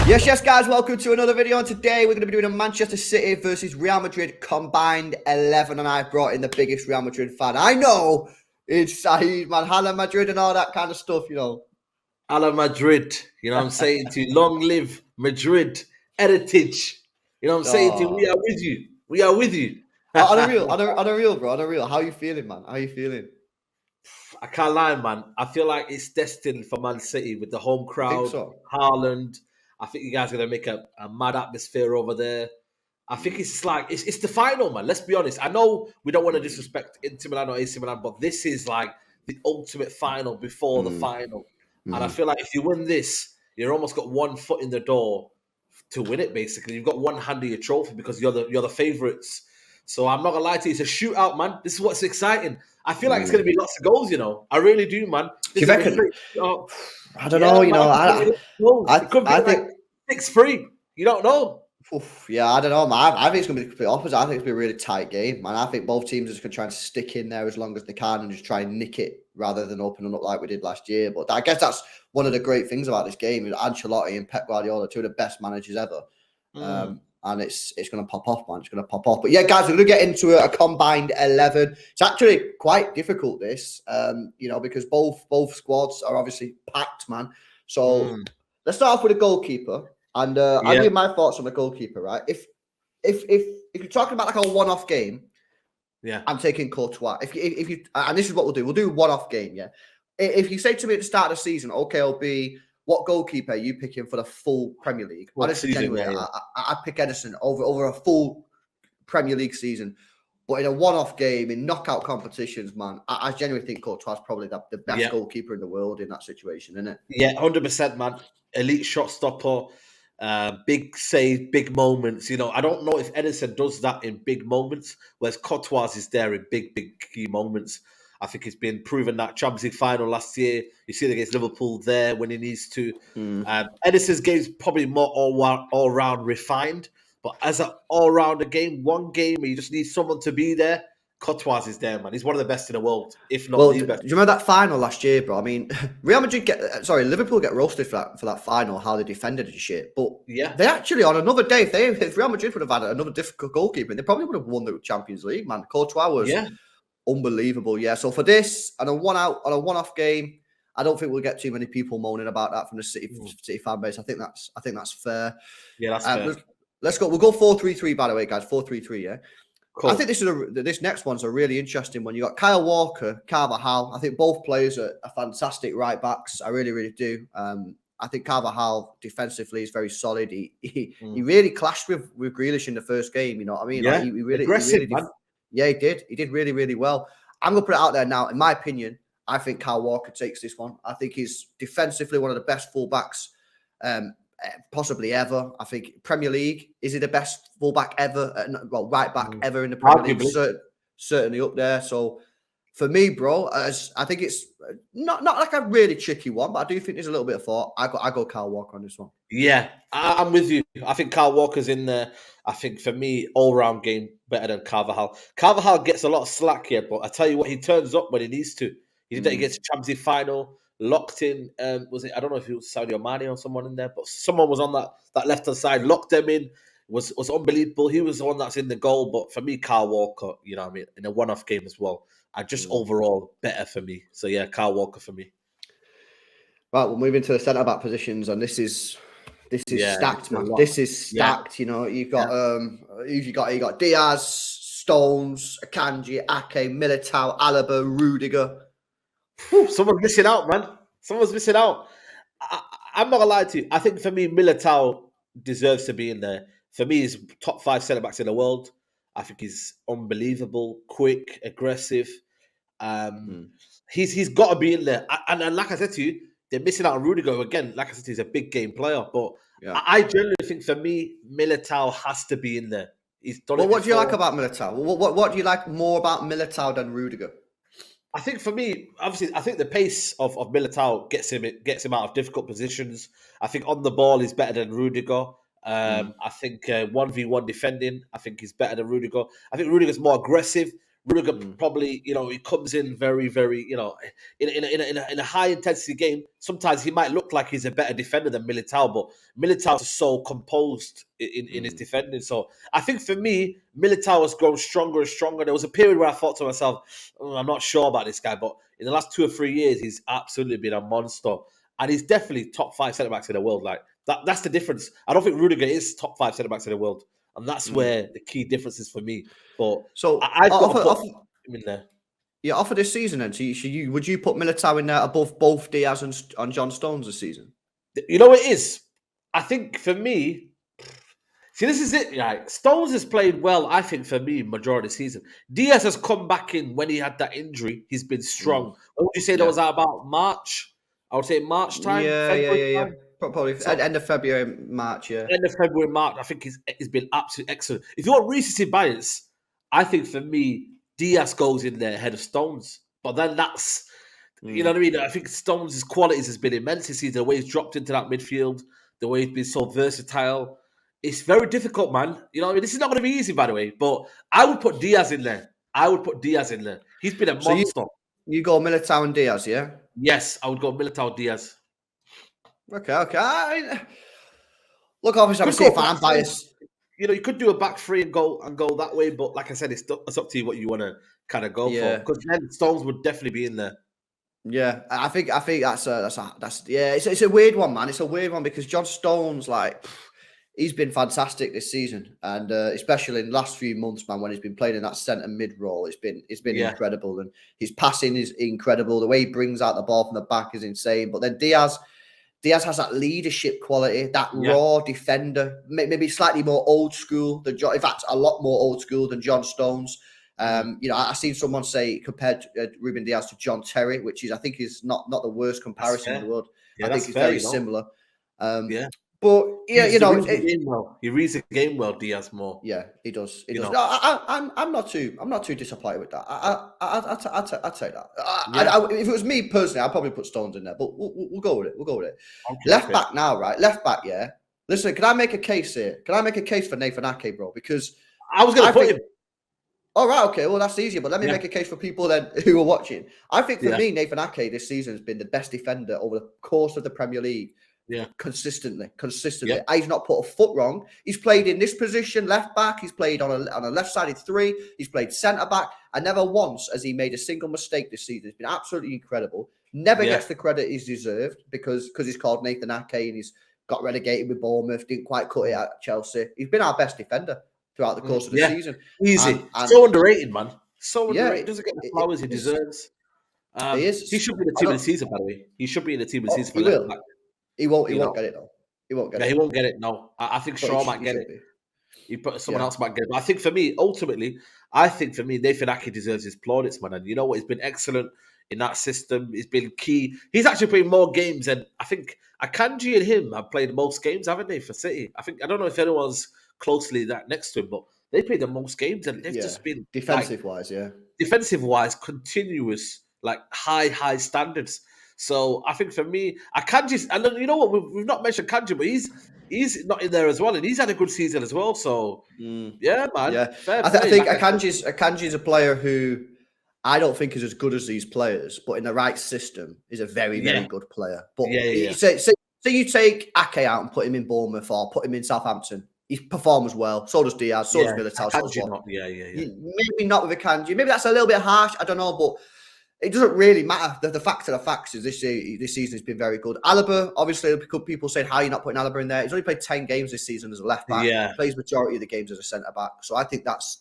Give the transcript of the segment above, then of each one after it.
Yes, guys, welcome to another video. And today we're going to be doing a Manchester City versus Real Madrid combined 11. And I've brought in the biggest Real Madrid fan I know. It's Saeed, man. Hala Madrid and all that kind of stuff, you know. Hala Madrid, you know what I'm saying to you? Long live Madrid heritage. You know what I'm saying to you? We are with you. We are with you. On a real, bro. On a real. How you feeling, man? How you feeling? I can't lie, man. I feel like it's destined for Man City with the home crowd, Think so? Haaland. I think you guys are going to make a mad atmosphere over there. I think it's like, it's the final, man. Let's be honest. I know we don't want to disrespect Inter Milan or AC Milan, but this is like the ultimate final before the final. And I feel like if you win this, you've almost got one foot in the door to win it, basically. You've got one hand of your trophy because you're the favourites. So I'm not going to lie to you. It's a shootout, man. This is what's exciting. I feel like it's going to be lots of goals, you know. I really do, man. Do you reckon? I don't know, you know. I could be like 6-3. You don't know. Yeah, I don't know, man. I think it's going to be the complete opposite. I think it's going to be a really tight game, man. I think both teams are just going to try and stick in there as long as they can and just try and nick it rather than opening up like we did last year. But I guess that's one of the great things about this game is Ancelotti and Pep Guardiola, two of the best managers ever. And it's going to pop off, man. It's going to pop off. But yeah, guys, we're going to get into a combined 11. It's actually quite difficult, this, you know, because both squads are obviously packed, man. So let's start off with a goalkeeper. And I'll give my thoughts on the goalkeeper, right? If you're talking about like a one-off game, I'm taking Courtois. If you and this is what we'll do one-off game, yeah. If you say to me at the start of the season, okay, I'll be what goalkeeper are you picking for the full Premier League? Honestly, genuinely, I'd pick Ederson over a full Premier League season. But in a one-off game, in knockout competitions, man, I genuinely think Courtois is probably the best goalkeeper in the world in that situation, isn't it? Yeah, 100%, man. Elite shot stopper, big save, big moments. You know, I don't know if Ederson does that in big moments, whereas Courtois is there in big key moments. I think it's been proven that Champions League final last year. You see it against Liverpool there when he needs to. Ederson's game is probably more all round refined, but as an all rounder game, one game where you just need someone to be there. Courtois is there, man. He's one of the best in the world, if not the best. Do you remember that final last year, bro? I mean, Liverpool get roasted for that final, how they defended and shit. But they actually, on another day, if Real Madrid would have had another difficult goalkeeper, they probably would have won the Champions League, man. Courtois was unbelievable, So for this, and a one-off game, I don't think we'll get too many people moaning about that from the City fan base. I think that's fair. Yeah, that's fair. Let's go. We'll go 4-3-3, by the way, guys. 4-3-3, yeah. Cool. I think this next one's a really interesting one. You got Kyle Walker, Carvajal. I think both players are fantastic right backs. I really, really do. I think Carvajal defensively is very solid. He really clashed with Grealish in the first game. You know what I mean? Yeah, like he really aggressive, man. Yeah, he did. He did really, really well. I'm gonna put it out there now. In my opinion, I think Kyle Walker takes this one. I think he's defensively one of the best fullbacks, possibly ever. I think Premier League, is he the best fullback ever? Right back ever in the Premier League. Certainly up there. So for me, bro, I think it's not like a really tricky one, but I do think there's a little bit of thought. I go Kyle Walker on this one. Yeah, I'm with you. I think Kyle Walker's in there. I think for me, all-round game better than Carvajal. Carvajal gets a lot of slack here, but I tell you what, he turns up when he needs to. He did that against the Champions League final, locked in. Was it? I don't know if it was Sadio Mane or someone in there, but someone was on that left-hand side, locked them in. Was unbelievable. He was the one that's in the goal, but for me, Kyle Walker, you know what I mean, in a one-off game as well. And just overall better for me. So yeah, Kyle Walker for me. Right, we'll move into the centre-back positions, and this is stacked, man. This is stacked. You know, you've got you got Diaz, Stones, Akanji, Ake, Militao, Alaba, Rudiger. Someone's missing out, man. Someone's missing out. I'm not gonna lie to you. I think for me, Militao deserves to be in there. For me, he's top 5 centre backs in the world. I think he's unbelievable, quick, aggressive. He's got to be in there. And like I said to you, they're missing out on Rudiger again. Like I said, he's a big game player, but I generally think for me, Militao has to be in there. He's done it. What do you like about Militao? What do you like more about Militao than Rudiger? I think for me, obviously, I think the pace of Militao gets him out of difficult positions. I think on the ball he's better than Rudiger. I think 1v1 defending, I think he's better than Rudiger. I think Rudiger's more aggressive. Rudiger Mm. probably, he comes in very, very, in a high intensity game. Sometimes he might look like he's a better defender than Militao, but Militao is so composed in his Mm. defending. So I think for me, Militao has grown stronger and stronger. There was a period where I thought to myself, I'm not sure about this guy, but in the last 2 or 3 years, he's absolutely been a monster. And he's definitely top 5 centre backs in the world. Like that's the difference. I don't think Rudiger is top 5 centre backs in the world. And that's Mm. where the key difference is for me. But So I've got off, to put off, him in there. yeah, off of this season, then, so would you put Militao in there above both Diaz and John Stones this season? You know what it is? I think for me, see, this is it, right? Stones has played well, I think, for me, majority of the season. Diaz has come back in when he had that injury. He's been Mm. strong. What would you say that Yeah. was at about March? I would say March time, February Yeah. time. Probably at So end of February, March. Yeah. end of February, March, I think he's been absolutely excellent. If you want recency bias, I think for me, Diaz goes in there ahead of Stones. But then that's, you know Mm. what I mean? I think Stones' qualities has been immense this season. The way he's dropped into that midfield, the way he's been so versatile. It's very difficult, man. You know what I mean? This is not going to be easy, by the way, but I would put Diaz in there. I would put Diaz in there. He's been a So monster. you go Militao and Diaz, yeah? Yes, I would go Militao Diaz. Okay. Look, obviously, I'm a Could go City fan. back I'm three. biased. You could do a back three and go that way, but like I said, it's up to you what you want to kind of go for. Yeah. Because then Stones would definitely be in there. Yeah, I think that's yeah. It's a weird one, man. It's a weird one because John Stones, like, he's been fantastic this season, and especially in the last few months, man, when he's been playing in that centre mid role, it's been Yeah, incredible, and his passing is incredible. The way he brings out the ball from the back is insane. But then Diaz has that leadership quality, that yeah, raw defender, maybe slightly more old school than John. In fact, a lot more old school than John Stones. mm, I seen someone say compared Ruben Diaz to John Terry, which I think is not the worst that's comparison in the fair. world. Yeah, I think that's it's fair. very similar. Um, Yeah. but yeah, He reads the game well. He reads the game well, Diaz more. yeah, he does. He You does. know. No, I'm not too disappointed with that. I'd say that. Yeah. If it was me personally, I'd probably put Stones in there. But we'll go with it. We'll go with it. Okay. Left Okay. back now, right? Left back, yeah. Listen, can I make a case here? Can I make a case for Nathan Ake, bro? Because I was gonna I put think. him. All right, okay. Well, that's easier. But let me Yeah. make a case for people then who are watching. I think for Yeah. me, Nathan Ake this season has been the best defender over the course of the Premier League. Yeah. Consistently. Yeah. He's not put a foot wrong. He's played in this position, left back. He's played on a left-sided three. He's played centre back. And never once has he made a single mistake this season. It's been absolutely incredible. Never Yeah. gets the credit he's deserved because he's called Nathan Ake and he's got relegated with Bournemouth. Didn't quite cut it at Chelsea. He's been our best defender throughout the course of the Yeah. season. Easy. And So underrated, man. So yeah, underrated. Doesn't get the flowers he deserves. he He is. should be in the I team of don't. the season, by the way. He should be in the team of the Oh, season for he left will. back. He won't. He You won't know. get it though. He won't get Yeah, it. he won't get it. No, I think But Shaw might he get should it. be. Someone Yeah. else might get it. But I think for me, ultimately, Nathan Ake deserves his plaudits, man. And you know what? He's been excellent in that system. He's been key. He's actually played more games, and I think Akanji and him have played the most games, haven't they, for City? I don't know if anyone's closely that next to him, but they played the most games, and they've Yeah. just been like Defensive wise, yeah. defensive wise, continuous, like high standards. So I think for me, Akanji's, and then, you know what? We've not mentioned Kanji, but he's not in there as well, and he's had a good season as well. So Mm. yeah, man, Yeah. fair I play. think Like I said, Akanji's a player who I don't think is as good as these players, but in the right system is a very, very yeah, good player. But yeah. say you take Ake out and put him in Bournemouth or put him in Southampton, he performs well. So does Diaz, so does Yeah, Militao, so does Akanji what. not. Yeah. Maybe not with Akanji. Maybe that's a little bit harsh. I don't know, but it doesn't really matter. The fact of the facts is this season has been very good. Alaba, obviously, people saying how you're not putting Alaba in there. He's only played 10 games this season as a left back. Yeah. Plays majority of the games as a centre back. So I think that's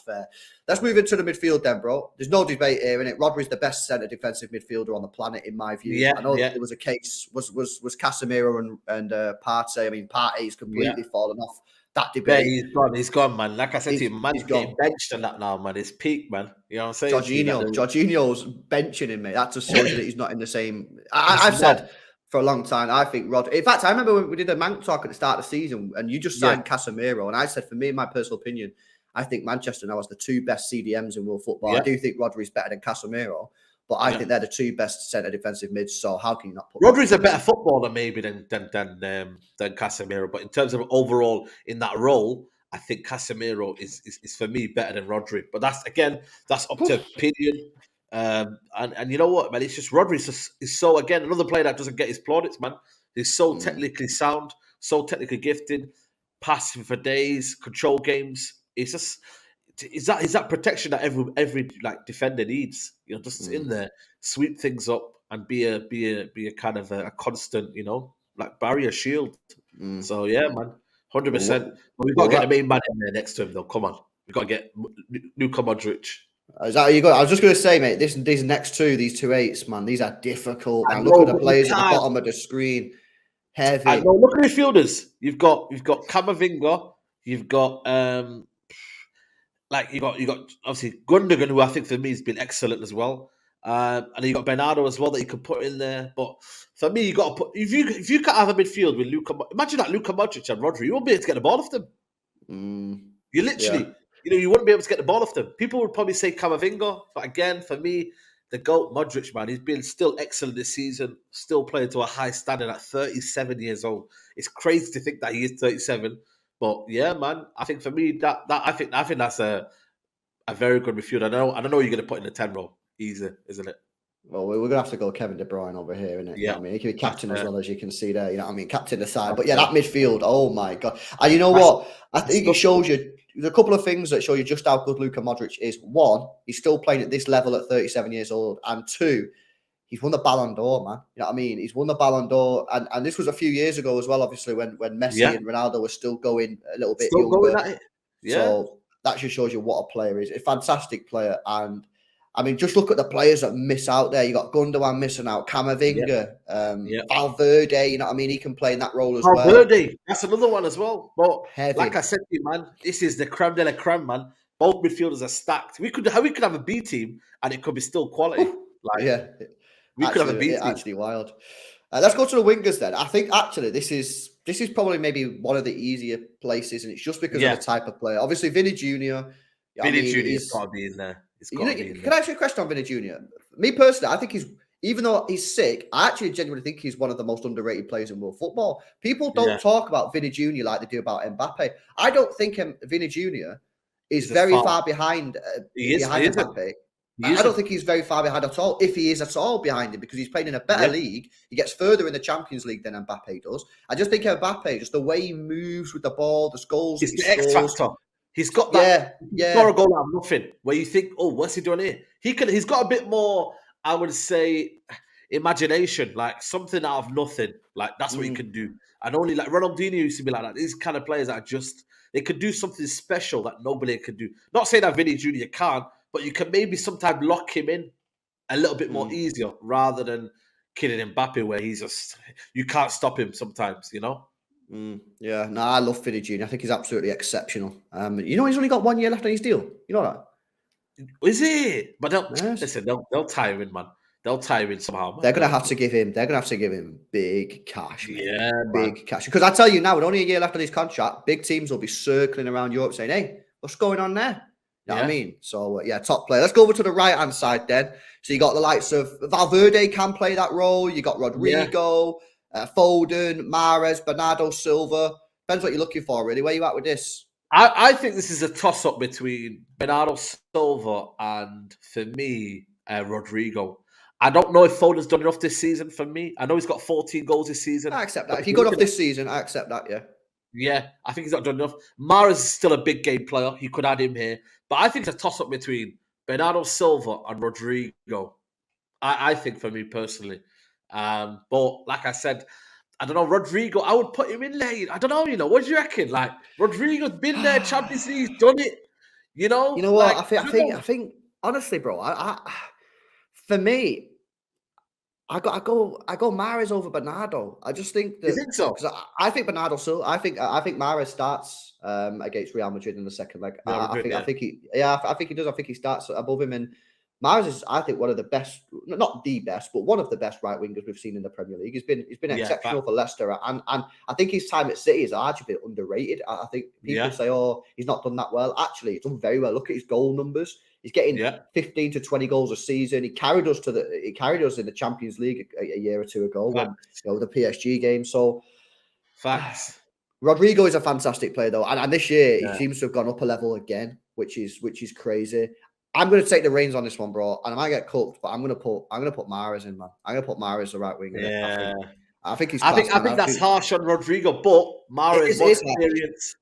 fair. Let's move into the midfield then, bro. There's no debate here, innit? Rodri's the best centre defensive midfielder on the planet, in my view. Yeah, I know yeah. there was a case was Casemiro and Partey. I mean, Partey's completely fallen off that Yeah, debate. he's gone, man. Like I said to you, man's He's getting gone. benched and that now, man. It's peak, man. You know what I'm saying to you? Like, Jorginho's benching him, mate. That just shows you that he's not in the same. it's I've mad. said for a long time, I think Rod. In fact, I remember when we did a Mank talk at the start of the season, and you just signed Casemiro, and I said, for me, in my personal opinion, I think Manchester now has the two best CDMs in world football. Yeah. I do think Rodri's better than Casemiro, but I think they're the two best centre defensive mids. So how can you not put Rodri's a better footballer maybe than Casemiro, but in terms of overall in that role, I think Casemiro is for me better than Rodri. But that's up to opinion. And you know what, man? It's just Rodri's just is so again another player that doesn't get his plaudits, man. He's so technically sound, so technically gifted, passing for days, control games. It's just is that protection that every like defender needs. You know, just in there, sweep things up and be a kind of a constant, like barrier shield. Mm. So yeah, man, Well, 100%. But we've got well, to get the main man in there next to him, though. Come on, we've got to get Luka Modric. is that you got? I was just going to say, mate, these next two, these 2-8s, man, these are difficult, I man. Look know, at the but you players at the can't. bottom of the screen. I Heavy. know. Look at the fielders. You've got Camavinga. You've got you got obviously Gundogan, who I think for me has been excellent as well. And you got Bernardo as well that you could put in there. But for me, you got to put if you can't have a midfield with Luka. Imagine that Luka Modric and Rodri. You won't be able to get the ball off them. You Yeah. literally, you wouldn't be able to get the ball off them. People would probably say Camavinga, but again, for me, the GOAT Modric, man, he's been still excellent this season, still playing to a high standard at 37 years old. It's crazy to think that he is 37. But yeah, man, I think for me I think that's a very good midfield. I know you're going to put in the 10 role, easy, isn't it? Well, we're going to have to go Kevin De Bruyne over here, innit? You know Yeah, what I mean? He can be that's captain as well, as you can see there. You know what I mean? Captain the side. that's But yeah, that midfield, oh my God. And you know that's what? I think it disgusting. shows you there's a couple of things that show you just how good Luka Modric is. One, he's still playing at this level at 37 years old. And two, he's won the Ballon d'Or, man. You know what I mean? He's won the Ballon d'Or. And this was a few years ago as well, obviously, when Messi Yeah, and Ronaldo were still going a little bit still going younger. at it. Yeah, So that just shows you what a player is. A fantastic player. And I mean, just look at the players that miss out there. You got Gundogan missing out, yeah, Camavinga, yeah. Valverde. You know what I mean? He can play in that role as well. Valverde, that's another one as well. But like I Heavy. said to you, man, this is the creme de la creme, man. Both midfielders are stacked. We could have a B team and it could be still quality. Like Yeah, we could have a B team. actually wild. Let's go to the wingers then. I think actually this is probably maybe one of the easier places, and it's just because of the Yeah, type of player. Obviously, Vinny Junior. I Vinny mean, Junior's he's got to be in there. It's you got know. to be in Can there. I ask you a question on Vinny Junior? Me personally, I think he's even though he's sick, I actually genuinely think he's one of the most underrated players in world football. People don't Yeah, talk about Vinny Junior like they do about Mbappe. I don't think Vinny Junior is he's as very far. far behind He is. He behind isn't. Mbappe. He I don't isn't. think he's very far behind at all, if he is at all behind him, because he's playing in a better Yeah, league. He gets further in the Champions League than Mbappe does. I just think Mbappe, just the way he moves with the ball, the goals that it's he the X scores. factor. He's got that. Yeah, He can score a yeah. goal out of nothing. Where you think, oh, what's he doing here? He's got a bit more. I would say imagination, like something out of nothing. Like that's what he Mm, can do. And only like Ronaldinho used to be like that. These kind of players that are just they could do something special that nobody could do. Not saying that Vinny Junior can't, but you can maybe sometimes lock him in a little bit more mm. easier rather than Kylian Mbappe, where he's just you can't stop him sometimes. Yeah, no, I love Vinny Junior. I think he's absolutely exceptional. You know, he's only got 1 year left on his deal. You know that? Is it? But they'll Yes. listen. They'll tie him in, man. They'll tie him in somehow, man. They're gonna have to give him. They're gonna have to give him big cash, mate. Yeah, man. Big cash. Because I tell you now, with only a year left on his contract, big teams will be circling around Europe saying, "Hey, what's going on there?" You know what I Yeah, mean? So yeah, top player. Let's go over to the right hand side then. So you got the likes of Valverde can play that role. You got yeah. Rodrigo, Foden, Mahrez, Bernardo Silva. Depends what you're looking for, really. Where you at with this? I think this is a toss up between Bernardo Silva and, for me, Rodrigo. I don't know if Foden's done enough this season for me. I know he's got 14 goals this season, I accept that. but If if you you're got off looking at this season, I accept that. Yeah. yeah, I think he's not done enough. Mara's still a big game player. You could add him here, but I think it's a toss up between Bernardo Silva and Rodrigo. I think for me personally, but like I said, I don't know Rodrigo. I would put him in there. I don't know. What do you reckon? Like Rodrigo's been there, Champions League, he's done it. You know what? Like I I don't know. think. Honestly, bro, for me, I go Mahrez over Bernardo. I just think You that think so? because I think Bernardo still. I think Mahrez starts against Real Madrid in the second leg. Real Madrid, I yeah, think he yeah I think he does. I think he starts above him, and Mahrez is I think one of the best, not the best, but one of the best right wingers we've seen in the Premier League. He's been yeah, exceptional for Leicester, and I think his time at City is largely been underrated. I think people yeah, say, oh, he's not done that well. Actually, he's done very well. Look at his goal numbers. He's getting yeah. 15 to 20 goals a season. He carried us in the Champions League a year or two ago when Facts, the PSG game. So facts. Rodrigo is a fantastic player though, and this year Yeah. he seems to have gone up a level again, which is crazy. I'm going to take the reins on this one, bro, and I might get cooked, but I'm going to put Mahrez in, man. I'm going to put Mahrez the right winger. Yeah. I think he's I class, think man. that's harsh on Rodrigo, but It Mahrez, is, more it is harsh. experience.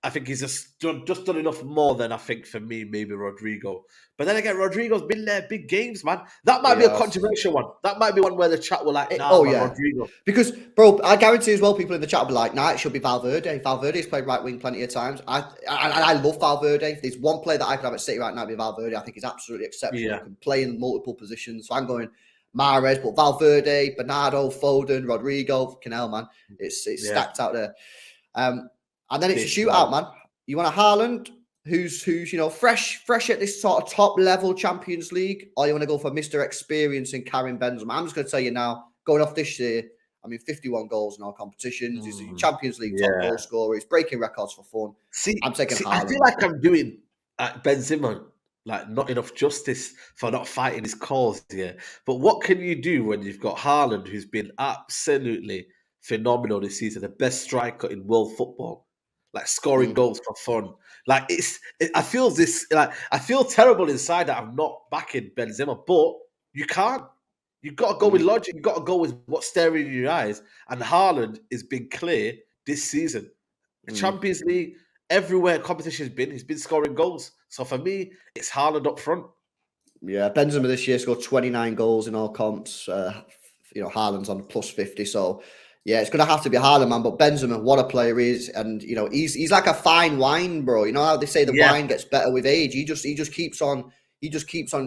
I think he's just done enough more than I think for me, maybe Rodrigo. But then again, Rodrigo's been there big games, man. That might be a Yes. controversial one. That might be one where the chat will like, Rodrigo. Because, bro, I guarantee as well, people in the chat will be like, nah, it should be Valverde. Valverde's played right wing plenty of times. I love Valverde. If there's one player that I could have at City right now, it'd be Valverde. I think he's absolutely exceptional. Yeah. Can play in multiple positions. So I'm going Mahrez, but Valverde, Bernardo, Foden, Rodrigo, fucking hell, man. It's stacked out there. And then it's a shootout, man. You want a Haaland who's fresh at this sort of top level Champions League, or you want to go for Mr. Experience in Karim Benzema? I'm just going to tell you now, going off this year, 51 goals in all competitions. He's a Champions League top goal scorer. He's breaking records for fun. I'm taking Haaland. I feel like I'm doing Benzema like not enough justice for not fighting his cause here. But what can you do when you've got Haaland, who's been absolutely phenomenal this season, the best striker in world football, like scoring goals for fun. Like I feel terrible inside that I'm not backing Benzema, but you can't. You've got to go with logic. You've got to go with what's staring in your eyes. And Haaland has been clear this season. Champions League, everywhere competition's been, he's been scoring goals. So for me, it's Haaland up front. Yeah, Benzema this year scored 29 goals in all comps. Haaland's on plus 50. So yeah, it's going to have to be Haaland, man. But Benzema, what a player he is, and he's like a fine wine, bro. You know how they say the wine gets better with age. He just keeps on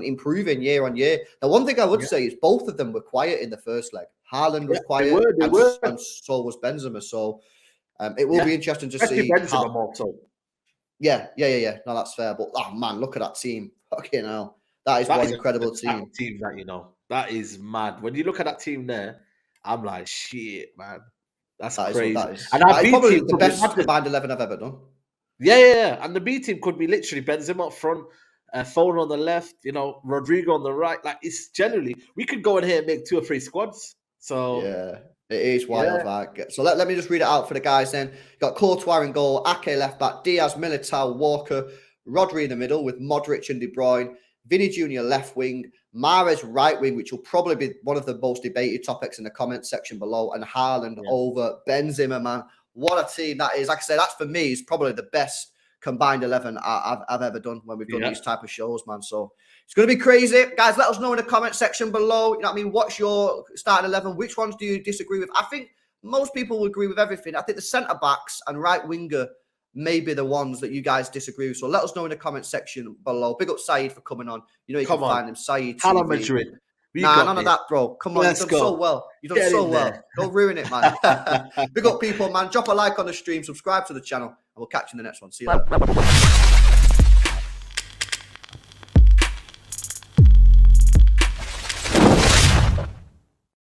improving year on year. The one thing I would say is both of them were quiet in the first leg. Haaland was quiet, and so was Benzema. So it will be interesting to see. Benzema more so. Yeah. No, that's fair. But man, look at that team. Fucking hell, that is one incredible team. Team that is mad. When you look at that team there, I'm like, shit, man, that's crazy. And that is probably the best combined 11 I've ever done. Yeah. And the B team could be literally Benzema up front, Foden on the left, Rodrigo on the right. Like it's generally we could go in here and make 2 or 3 squads. So yeah. It is wild. Like. So let me just read it out for the guys then. Got Courtois in goal, Ake left back, Diaz, Militao, Walker, Rodri in the middle with Modric and De Bruyne, Vinny Jr. left wing, Mahrez right wing, which will probably be one of the most debated topics in the comments section below, and Haaland over Benzema, man. What a team that is. Like I said, that's for me is probably the best combined 11 I've ever done when we've done these type of shows, man. So it's going to be crazy. Guys, let us know in the comment section below. You know what I mean? What's your starting 11? Which ones do you disagree with? I think most people will agree with everything. I think the centre-backs and right winger may be the ones that you guys disagree with. So let us know in the comment section below. Big up Saeed for coming on. You know you can find him. Saeed Hello, Madrid. None of that, bro. Come on, you've done so well. You've done so well. Don't ruin it, man. Big up people, man. Drop a like on the stream. Subscribe to the channel. And we'll catch you in the next one. See you later.